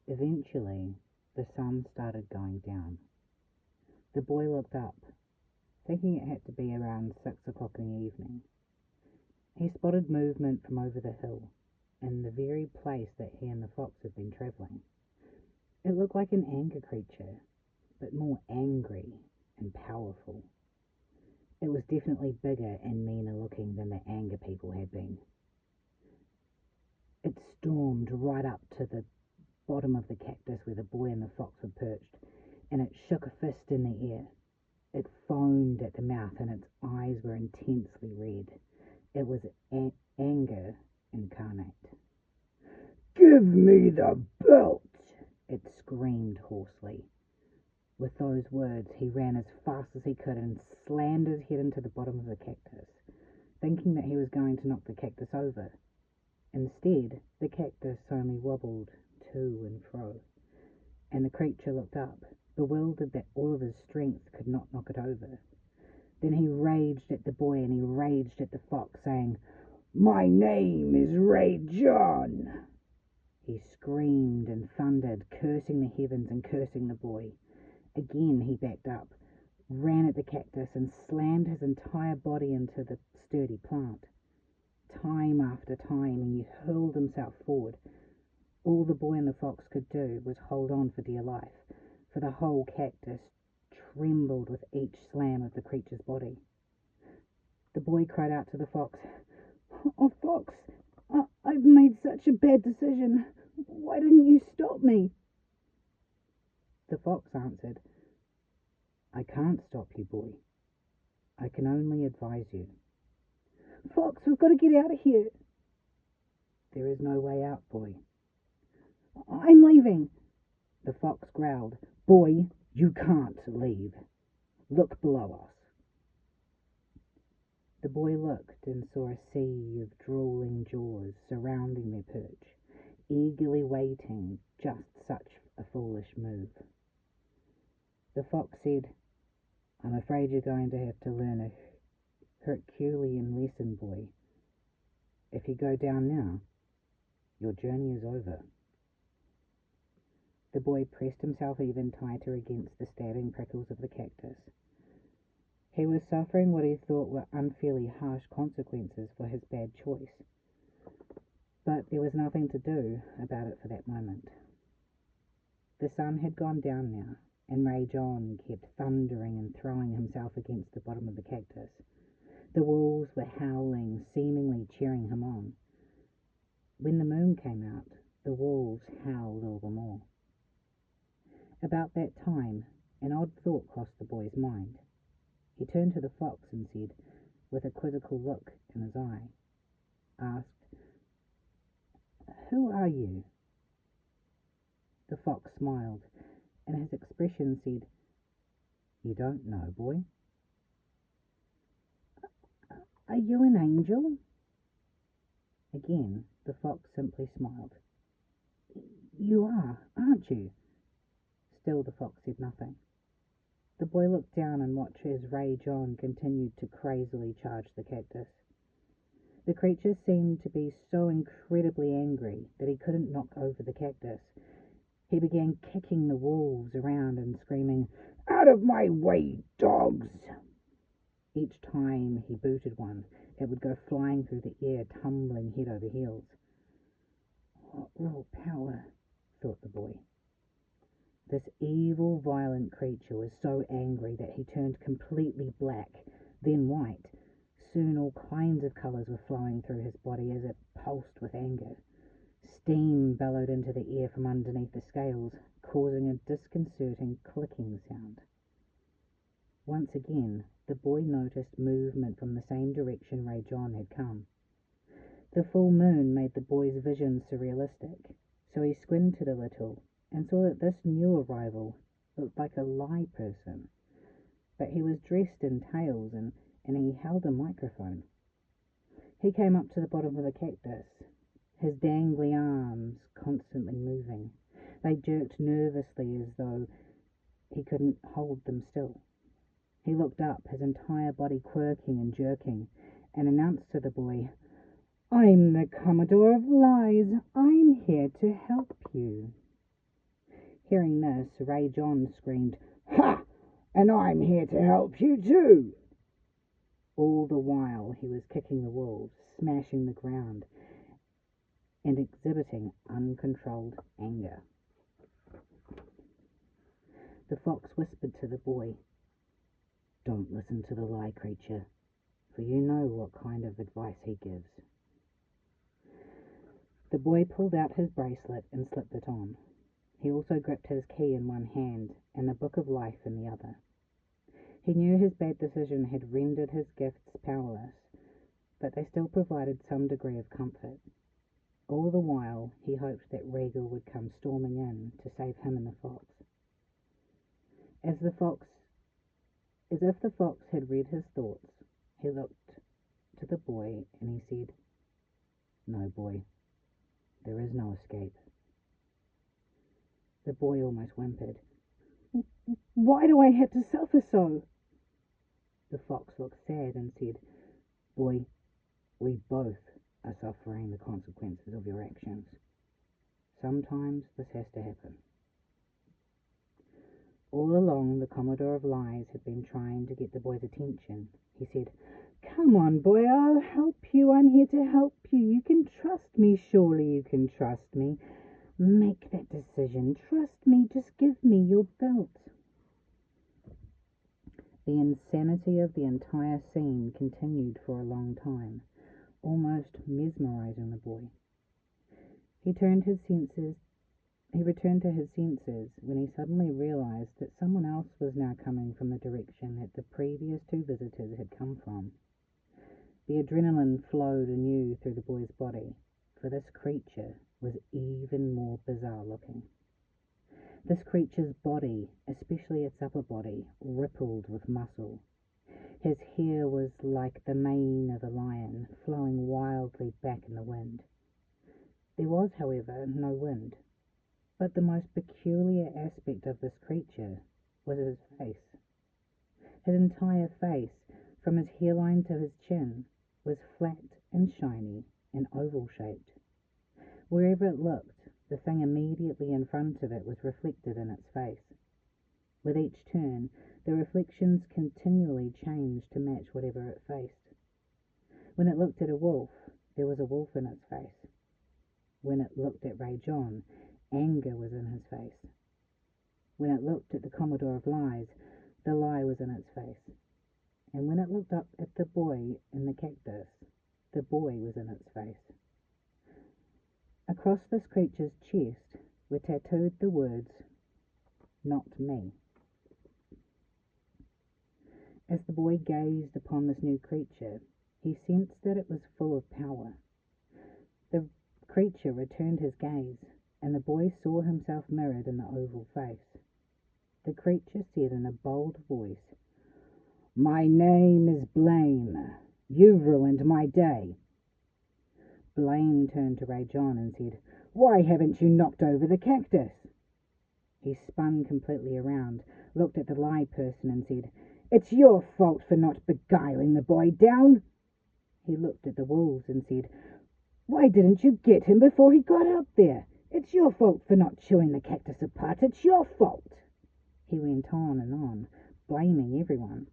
Eventually, the sun started going down. The boy looked up, thinking it had to be around 6 o'clock in the evening. He spotted movement from over the hill, in the very place that he and the fox had been travelling. It looked like an anger creature, but more angry and powerful. It was definitely bigger and meaner looking than the anger people had been. It stormed right up to the bottom of the cactus where the boy and the fox were perched, and it shook a fist in the air. It foamed at the mouth, and its eyes were intensely red. It was anger incarnate. "Give me the belt!" it screamed hoarsely. With those words, he ran as fast as he could and slammed his head into the bottom of the cactus, thinking that he was going to knock the cactus over. Instead, the cactus only wobbled to and fro, and the creature looked up, bewildered that all of his strength could not knock it over. Then he raged at the boy and he raged at the fox, saying, "My name is Ray John!" He screamed and thundered, cursing the heavens and cursing the boy. Again he backed up, ran at the cactus, and slammed his entire body into the sturdy plant. Time after time he hurled himself forward. All the boy and the fox could do was hold on for dear life, for the whole cactus trembled with each slam of the creature's body. The boy cried out to the fox, "Oh, Fox, I've made such a bad decision. Why didn't you stop me?" The fox answered, "I can't stop you, boy. I can only advise you." "Fox, we've got to get out of here." "There is no way out, boy." "I'm leaving." The fox growled, "Boy, you can't leave. Look below us." The boy looked and saw a sea of drooling jaws surrounding their perch, eagerly waiting just such a foolish move. The fox said, "I'm afraid you're going to have to learn a Herculean lesson, boy. If you go down now, your journey is over." The boy pressed himself even tighter against the stabbing prickles of the cactus. He was suffering what he thought were unfairly harsh consequences for his bad choice, but there was nothing to do about it for that moment. The sun had gone down now, and Ray John kept thundering and throwing himself against the bottom of the cactus. The wolves were howling, seemingly cheering him on. When the moon came out, the wolves howled all the more. About that time, an odd thought crossed the boy's mind. He turned to the fox and said, with a quizzical look in his eye, asked, "Who are you?" The fox smiled, and his expression said, "You don't know, boy." "Are you an angel?" Again, the fox simply smiled. "You are, aren't you?" Still the fox said nothing. The boy looked down and watched as Ray John continued to crazily charge the cactus. The creature seemed to be so incredibly angry that he couldn't knock over the cactus. He began kicking the wolves around and screaming, "Out of my way, dogs!" Each time he booted one, it would go flying through the air, tumbling head over heels. What raw power, thought the boy. This evil, violent creature was so angry that he turned completely black, then white. Soon all kinds of colours were flowing through his body as it pulsed with anger. Steam bellowed into the air from underneath the scales, causing a disconcerting clicking sound. Once again, the boy noticed movement from the same direction Ray John had come. The full moon made the boy's vision surrealistic, so he squinted a little and saw that this new arrival looked like a lie person, but he was dressed in tails and he held a microphone. He came up to the bottom of the cactus, his dangly arms constantly moving. They jerked nervously as though he couldn't hold them still. He looked up, his entire body quirking and jerking, and announced to the boy, "I'm the Commodore of Lies. I'm here to help you." Hearing this, Ray John screamed, "Ha! And I'm here to help you too!" All the while he was kicking the wolves, smashing the ground, and exhibiting uncontrolled anger. The fox whispered to the boy, "Don't listen to the lie creature, for you know what kind of advice he gives." The boy pulled out his bracelet and slipped it on. He also gripped his key in one hand and the book of life in the other. He knew his bad decision had rendered his gifts powerless, but they still provided some degree of comfort. All the while he hoped that Regal would come storming in to save him and the fox. As if the fox had read his thoughts, he looked to the boy and he said, "No, boy, there is no escape." The boy almost whimpered, "Why do I have to suffer so?" The fox looked sad and said, "Boy, we both are suffering the consequences of your actions. Sometimes this has to happen." All along, the Commodore of Lies had been trying to get the boy's attention. He said, "Come on, boy, I'll help you. I'm here to help you. You can trust me. Surely you can trust me. Make that decision. Trust me. Just give me your belt." The insanity of the entire scene continued for a long time, almost mesmerizing the boy. He returned to his senses when he suddenly realized that someone else was now coming from the direction that the previous two visitors had come from. The adrenaline flowed anew through the boy's body, for this creature was even more bizarre looking. This creature's body, especially its upper body, rippled with muscle. His hair was like the mane of a lion, flowing wildly back in the wind. There was, however, no wind. But the most peculiar aspect of this creature was his face. His entire face, from his hairline to his chin, was flat and shiny and oval-shaped. Wherever it looked, the thing immediately in front of it was reflected in its face. With each turn, the reflections continually changed to match whatever it faced. When it looked at a wolf, there was a wolf in its face. When it looked at Ray John, anger was in his face. When it looked at the Commodore of Lies, the lie was in its face. And when it looked up at the boy in the cactus, the boy was in its face. Across this creature's chest were tattooed the words, "Not me." As the boy gazed upon this new creature, he sensed that it was full of power. The creature returned his gaze, and the boy saw himself mirrored in the oval face. The creature said in a bold voice, "My name is Blame. You've ruined my day." Blame turned to Ray John and said, "Why haven't you knocked over the cactus?" He spun completely around, looked at the lie person and said, "It's your fault for not beguiling the boy down." He looked at the wolves and said, "Why didn't you get him before he got up there? It's your fault for not chewing the cactus apart. It's your fault." He went on and on, blaming everyone.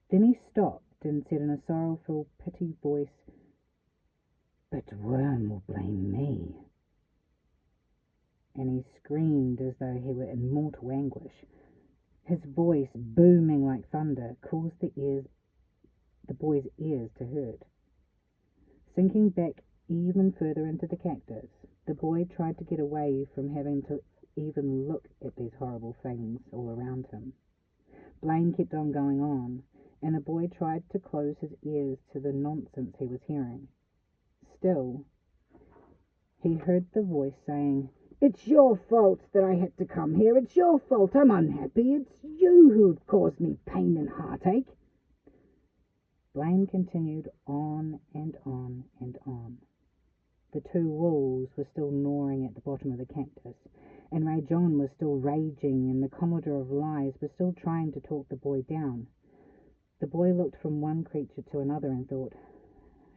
Then he stopped and said in a sorrowful, pity voice, "But Worm will blame me." And he screamed as though he were in mortal anguish. His voice, booming like thunder, caused the boy's ears to hurt. Sinking back even further into the cactus, the boy tried to get away from having to even look at these horrible things all around him. Blame kept on going on, and the boy tried to close his ears to the nonsense he was hearing. Still, he heard the voice saying, "It's your fault that I had to come here. It's your fault. I'm unhappy. It's you who've caused me pain and heartache." Blame continued on and on and on. The two wolves were still gnawing at the bottom of the cactus, and Ray John was still raging, and the Commodore of Lies was still trying to talk the boy down. The boy looked from one creature to another and thought,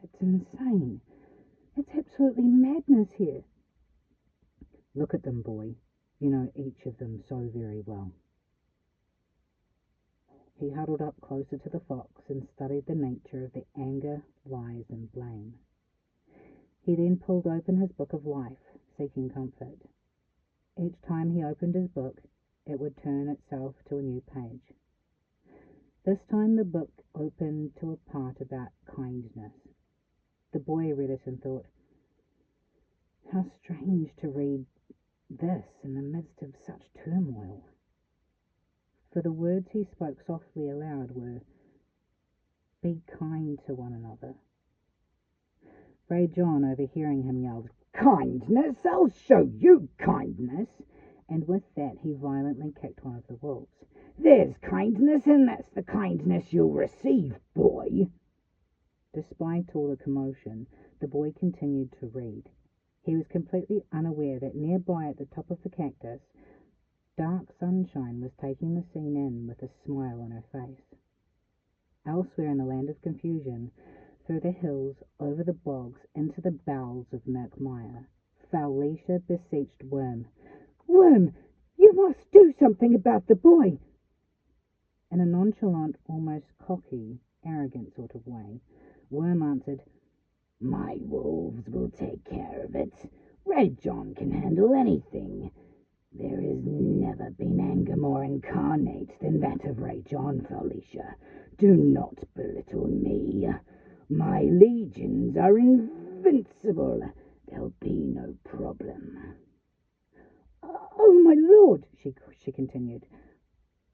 "It's insane. It's absolutely madness here." "Look at them, boy," You know each of them so very well." He huddled up closer to the fox and studied the nature of the anger, lies, and blame. He then pulled open his book of life, seeking comfort. Each time he opened his book, it would turn itself to a new page. This time the book opened to a part about kindness. The boy read it and thought, "How strange to read this in the midst of such turmoil." For the words he spoke softly aloud were, "Be kind to one another." Ray John, overhearing him, yelled, "Kindness! I'll show you kindness!" And with that he violently kicked one of the wolves. "There's kindness, and that's the kindness you'll receive, boy." Despite all the commotion, the boy continued to read. He was completely unaware that nearby at the top of the cactus, dark sunshine was taking the scene in with a smile on her face. Elsewhere in the land of confusion, through the hills, over the bogs, into the bowels of Merkmire, Felicia beseeched Worm. "Worm, you must do something about the boy." In a nonchalant, almost cocky, arrogant sort of way, Worm answered, "My wolves will take care of it. Red John can handle anything. There has never been anger more incarnate than that of Ray John, Felicia. Do not belittle me. My legions are invincible. There'll be no problem." "Oh, my lord," she continued,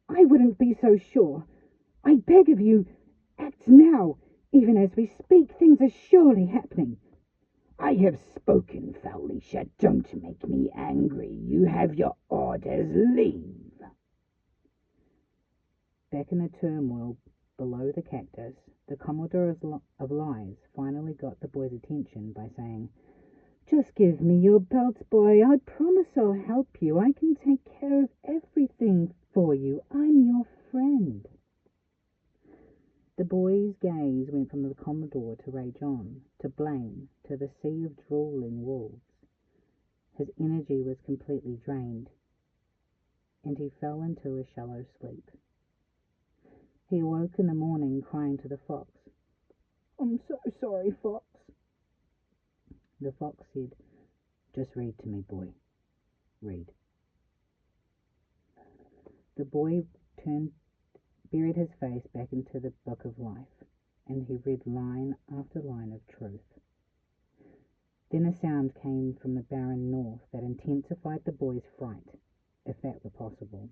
"I wouldn't be so sure. I beg of you, act now. Even as we speak, things are surely happening." "I have spoken, Felicia. Don't make me angry. You have your orders. Leave." Back in the turmoil below the cactus, the Commodore of Lies finally got the boy's attention by saying, "Just give me your belt, boy. I promise I'll help you. I can take care of everything for you. I'm your friend." The boy's gaze went from the Commodore to Ray John, to Blaine, to the sea of drooling wolves. His energy was completely drained, and he fell into a shallow sleep. He awoke in the morning crying to the fox, "I'm so sorry, Fox." The fox said, "Just read to me, boy. Read." The boy buried his face back into the book of life, and he read line after line of truth. Then a sound came from the barren north that intensified the boy's fright, if that were possible.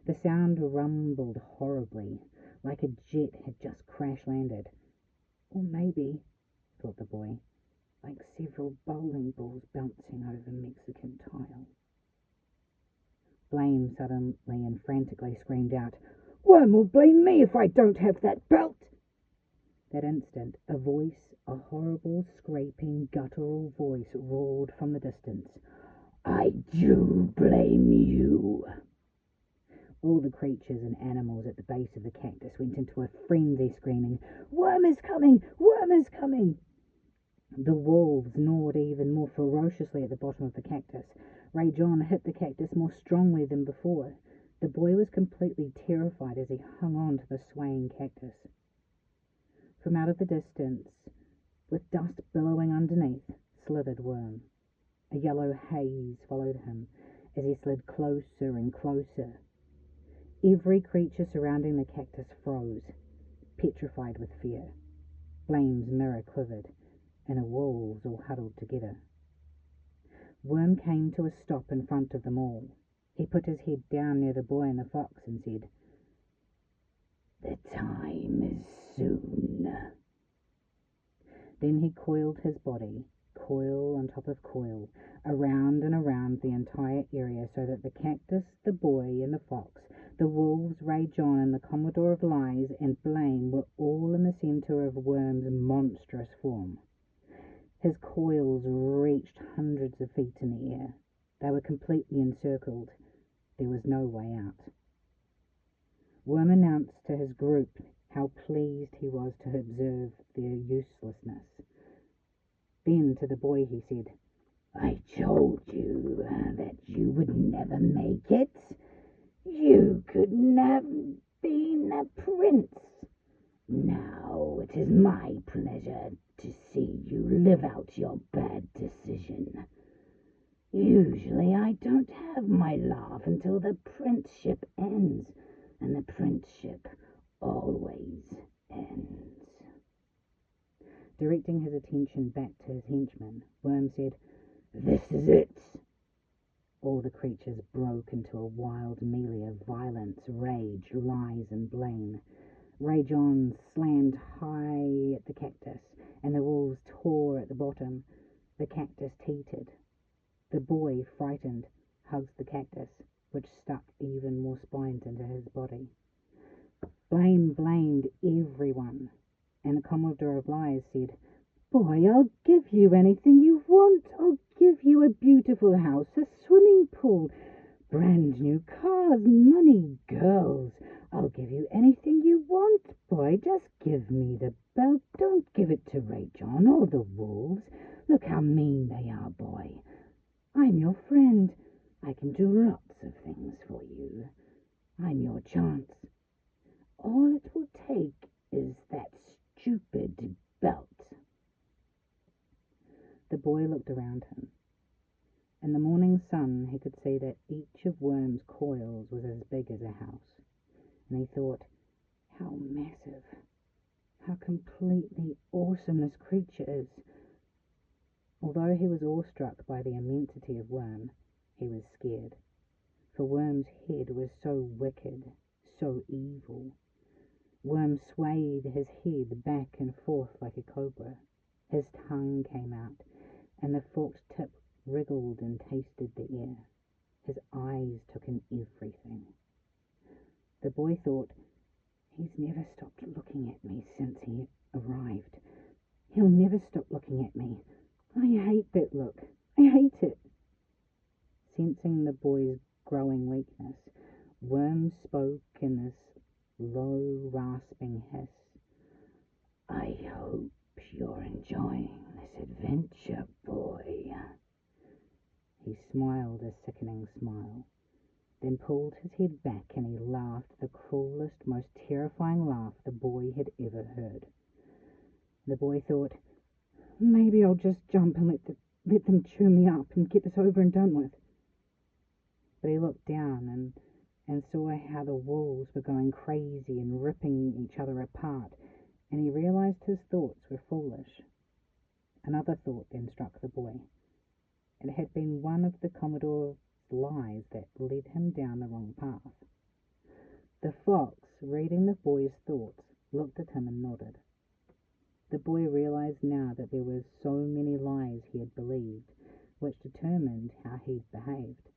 The sound rumbled horribly, like a jet had just crash-landed. Or maybe, thought the boy, like several bowling balls bouncing over Mexican tile. Blame suddenly and frantically screamed out, "Worm will blame me if I don't have that belt." That instant, a voice, a horrible, scraping, guttural voice, roared from the distance, "I do blame you." All the creatures and animals at the base of the cactus went into a frenzy, screaming, "Worm is coming! Worm is coming!" The wolves gnawed even more ferociously at the bottom of the cactus. Ray John hit the cactus more strongly than before. The boy was completely terrified as he hung on to the swaying cactus. From out of the distance, with dust billowing underneath, slithered Worm. A yellow haze followed him as he slid closer and closer. Every creature surrounding the cactus froze, petrified with fear. Blaine's mirror quivered, and the wolves all huddled together. Worm came to a stop in front of them all. He put his head down near the boy and the fox and said, "The time is soon." Then he coiled his body, coil on top of coil, around and around the entire area so that the cactus, the boy and the fox, the wolves, Ray John and the Commodore of Lies and Blaine were all in the centre of Worm's monstrous form. His coils reached hundreds of feet in the air. They were completely encircled. There was no way out. Worm announced to his group how pleased he was to observe their uselessness. Then to the boy he said, "I told you that you would never make it? You couldn't have been a prince. Now it is my pleasure to see you live out your bad decision. Usually I don't have my laugh until the princeship ends, and the princeship always ends. Directing his attention back to his henchman, Worm said, This is it. All the creatures broke into a wild melee of violence, rage, lies, and blame. Rage on slammed high at the cactus, and the wolves tore at the bottom. The cactus teetered. The boy, frightened, hugged the cactus, which stuck even more spines into his body. Blame blamed everyone, and the Commodore of Lies said, Boy, I'll give you anything you want. I'll give you a beautiful house, a swimming pool, brand new cars, money, girls. I'll give you anything you want, boy. Just give me the belt. Don't give it to Ray John or the wolves. Look how mean they are, boy. I'm your friend. I can do lots of things for you. I'm your chance. All it will take is that stupid belt. The boy looked around him. In the morning sun he could see that each of Worm's coils was as big as a house, and he thought, how massive, how completely awesome this creature is. Although he was awestruck by the immensity of Worm, he was scared, for Worm's head was so wicked, so evil. Worm swayed his head back and forth like a cobra. His tongue came out, and the forked tip wriggled and tasted the air. His eyes took in everything. The boy thought, he's never stopped looking at me since he arrived. He'll never stop looking at me. I hate that look. I hate it. Sensing the boy's growing weakness, Worm spoke in this low, rasping hiss. I hope you're enjoying this adventure, boy. He smiled a sickening smile, then pulled his head back and he laughed the cruelest, most terrifying laugh the boy had ever heard. The boy thought, maybe I'll just jump and let them chew me up and get this over and done with. But he looked down and saw how the wolves were going crazy and ripping each other apart, and he realized his thoughts were foolish. Another thought then struck the boy. It had been one of the Commodore's lies that led him down the wrong path. The fox, reading the boy's thoughts, looked at him and nodded. The boy realized now that there were so many lies he had believed, which determined how he'd behaved.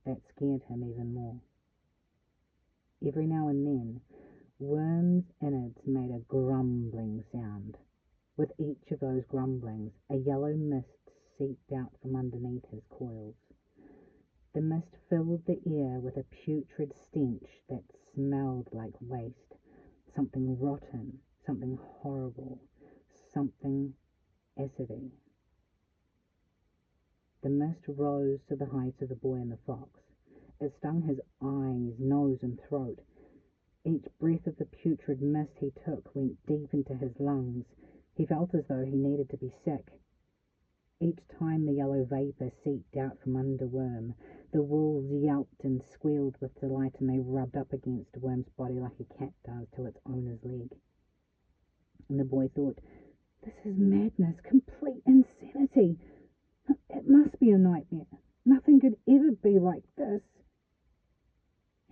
That scared him even more. Every now and then, Worm's innards made a grumbling sound. With each of those grumblings, a yellow mist seeped out from underneath his coils. The mist filled the air with a putrid stench that smelled like waste, something rotten, something horrible, something acidy. The mist rose to the height of the boy and the fox. It stung his eyes, nose, and throat. Each breath of the putrid mist he took went deep into his lungs. He felt as though he needed to be sick. Each time the yellow vapour seeped out from under Worm, the wolves yelped and squealed with delight, and they rubbed up against Worm's body like a cat does to its owner's leg. And the boy thought, this is madness, complete insanity. It must be a nightmare. Nothing could ever be like this.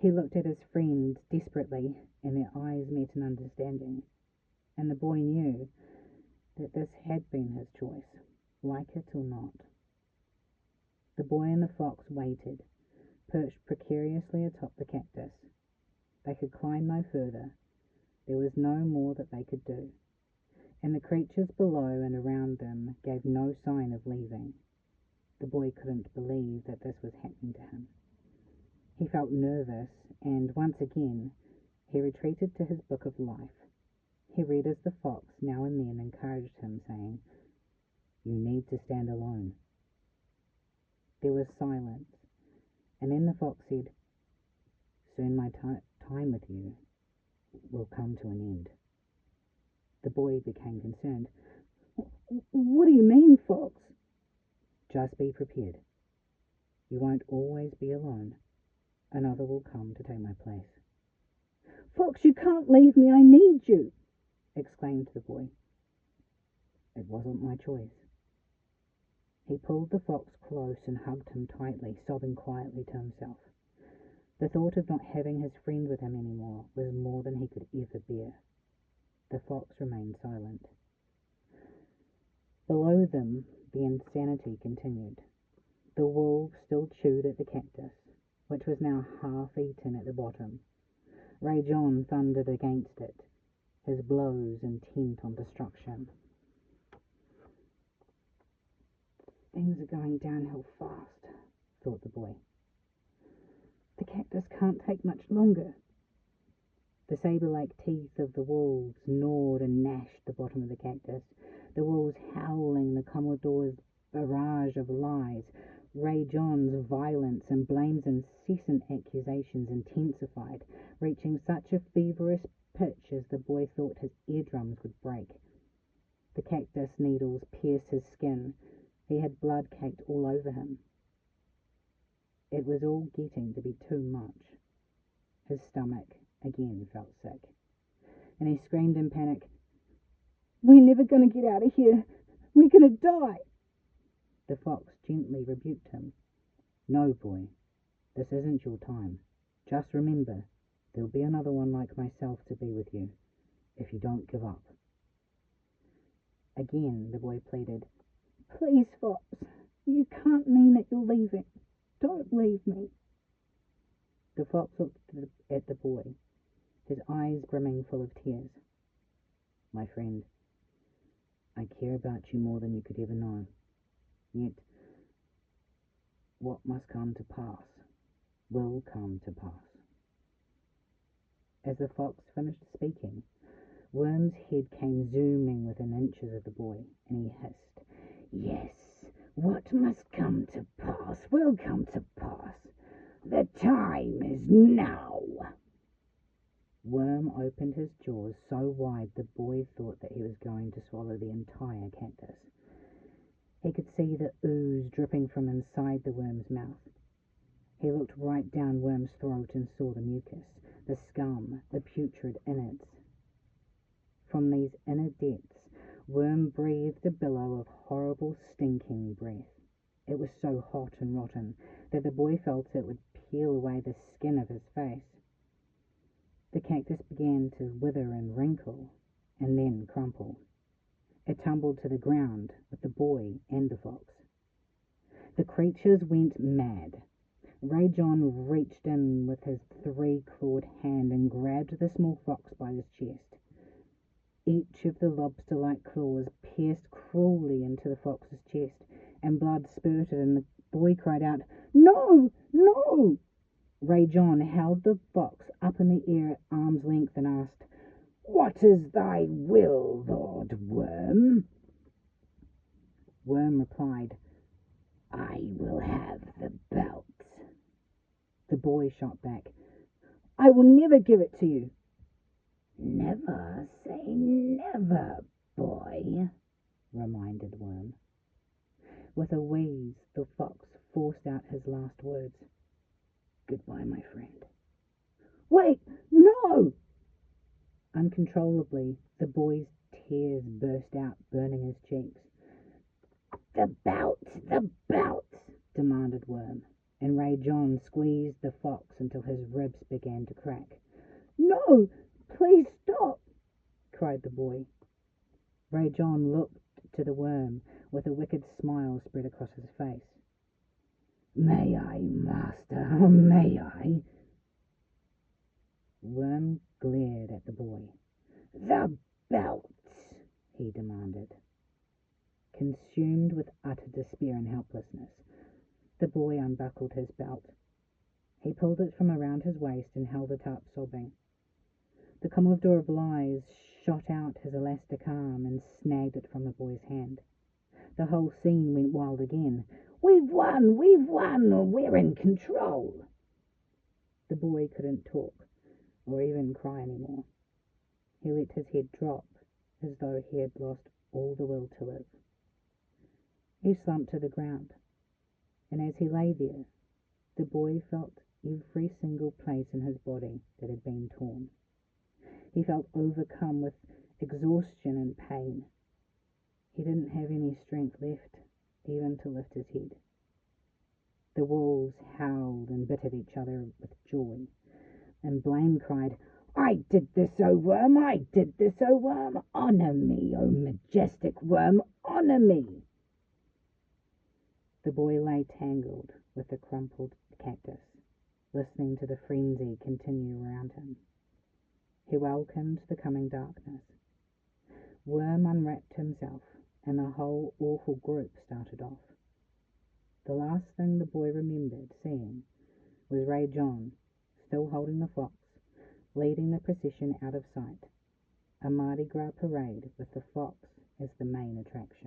He looked at his friend desperately, and their eyes met in understanding. And the boy knew that this had been his choice, like it or not. The boy and the fox waited, perched precariously atop the cactus. They could climb no further. There was no more that they could do. And the creatures below and around them gave no sign of leaving. The boy couldn't believe that this was happening to him. He felt nervous, and once again he retreated to his book of life. He read as the fox now and then encouraged him, saying, "You need to stand alone." There was silence, and then the fox said, "Soon my time with you will come to an end." The boy became concerned. "What do you mean, Fox?" "Just be prepared. You won't always be alone. Another will come to take my place." "Fox, you can't leave me. I need you," exclaimed the boy. "It wasn't my choice." He pulled the fox close and hugged him tightly, sobbing quietly to himself. The thought of not having his friend with him anymore was more than he could ever bear. The fox remained silent. Below them, the insanity continued. The wolves still chewed at the cactus, which was now half eaten at the bottom. Ray John thundered against it, his blows intent on destruction. Things are going downhill fast, thought the boy. The cactus can't take much longer. The saber-like teeth of the wolves gnawed and gnashed the bottom of the cactus, the wolves howling the Commodore's barrage of lies. Ray John's violence and Blaine's incessant accusations intensified, reaching such a feverish pitch as the boy thought his eardrums would break. The cactus needles pierced his skin. He had blood caked all over him. It was all getting to be too much. His stomach again felt sick, and he screamed in panic, "We're never going to get out of here. We're going to die." The fox gently rebuked him. "No, boy, this isn't your time. Just remember, there'll be another one like myself to be with you, if you don't give up." Again the boy pleaded, "Please, Fox, you can't mean that you're leaving. Don't leave me." The fox looked at the boy, his eyes brimming full of tears. "My friend, I care about you more than you could ever know. Yet, what must come to pass will come to pass." As the fox finished speaking, Worm's head came zooming within inches of the boy, and he hissed, "Yes, what must come to pass will come to pass. The time is now." Worm opened his jaws so wide the boy thought that he was going to swallow the entire cactus. He could see the ooze dripping from inside the worm's mouth. He looked right down Worm's throat and saw the mucus, the scum, the putrid innards. From these inner depths, Worm breathed a billow of horrible, stinking breath. It was so hot and rotten that the boy felt it would peel away the skin of his face. The cactus began to wither and wrinkle, and then crumple. It tumbled to the ground with the boy and the fox. The creatures went mad. Ray John reached in with his 3-clawed hand and grabbed the small fox by his chest. Each of the lobster-like claws pierced cruelly into the fox's chest, and blood spurted, and the boy cried out, "No! No!" Ray John held the fox up in the air at arm's length and asked, "What is thy will, Lord Worm?" Worm replied, "I will have the belt." The boy shot back, "I will never give it to you." "Never say never, boy," reminded Worm. With a wheeze, the fox forced out his last words, "Goodbye, my friend." "Wait, no!" Uncontrollably, the boy's tears burst out, burning his cheeks. The belt, demanded Worm, and Ray John squeezed the fox until his ribs began to crack. "No, please stop!" cried the boy. Ray John looked to the worm with a wicked smile spread across his face. "May I, master, may I?" Worm glared at the boy. "The belt," he demanded. Consumed with utter despair and helplessness, the boy unbuckled his belt. He pulled it from around his waist and held it up, sobbing. The Commodore of Lies shot out his elastic arm and snagged it from the boy's hand. The whole scene went wild again. We've won! We're in control! The boy couldn't talk or even cry anymore. He let his head drop as though he had lost all the will to live. He slumped to the ground, and as he lay there, the boy felt every single place in his body that had been torn. He felt overcome with exhaustion and pain. He didn't have any strength left, even to lift his head. The wolves howled and bit at each other with joy, and Blaine cried, I did this, O worm! I did this, O worm! Honour me, O majestic worm! Honour me! The boy lay tangled with the crumpled cactus, listening to the frenzy continue around him. He welcomed the coming darkness. Worm unwrapped himself, and the whole awful group started off. The last thing the boy remembered seeing was Ray John, still holding the fox, leading the procession out of sight, a Mardi Gras parade with the fox as the main attraction.